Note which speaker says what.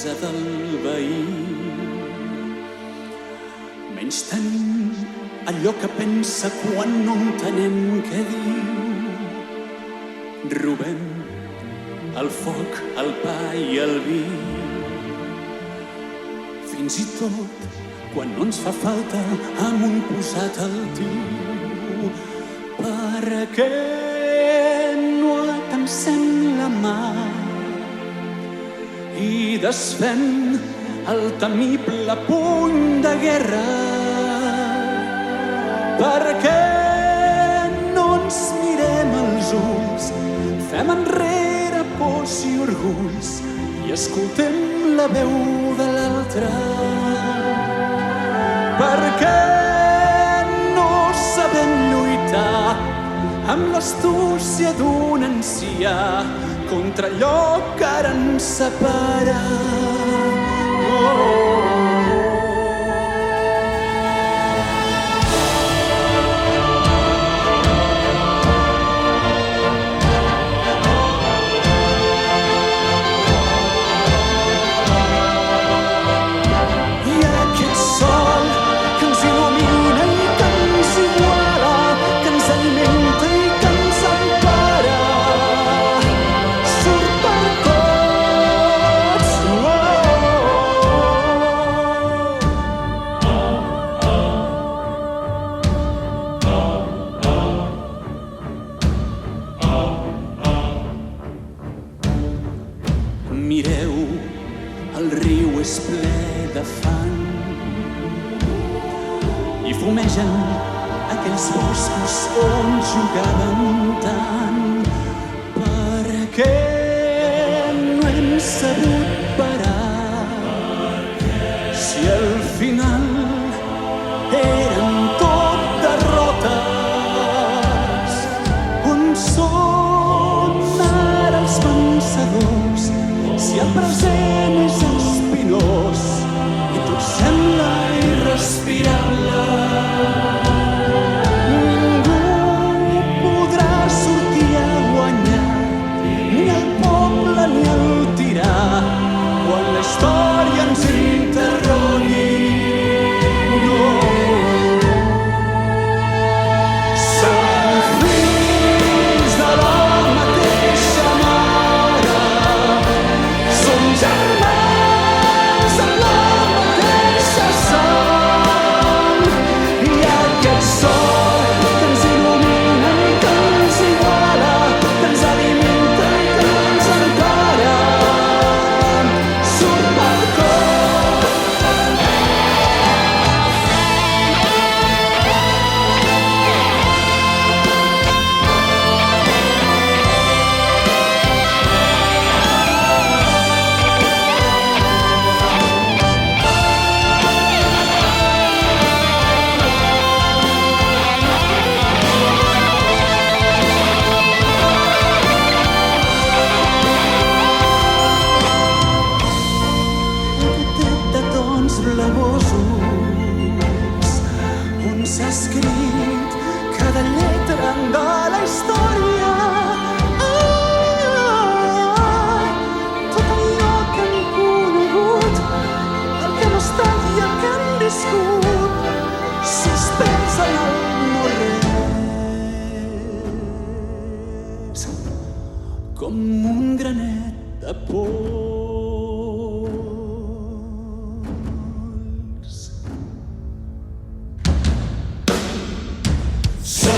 Speaker 1: casa del veí. Menys tenim allò que pensa quan no entenem què diu. Robem el foc, el pa i el vi. Fins i tot quan no ens fa falta amb un posat altiu. Per què no atansem la mà i desfem el temible puny de guerra? Per què no ens mirem als ulls, fem enrere pors i orgulls i escoltem la veu de l'altre? Per què no sabem lluitar amb l'astúcia d'un ancià contra allò que ara ens separa? Mireu, el riu és ple de fang i fumegen aquells boscos on jugàvem tant. Per què no hem sabut parar si al final eren tot derrotes? On són ara els vencedors si el present és espinós i tot sembla irrespirable? Ningú podrà sortir a guanyar, ni el poble ni el tirà, quan la història ens interrogui. No. Som fills de la mateixa mare, som germans amb la mateixa sang, i aquest sol que ens il·lumina i que ens iguala, que ens alimenta i que ens empara, surt pel cor. De tons blavosos on s'ha escrit cada lletra de la història. Tot allò que hem conegut, el que hem estat i el que hem viscut, suspens en el no-res, com un granet de pols. So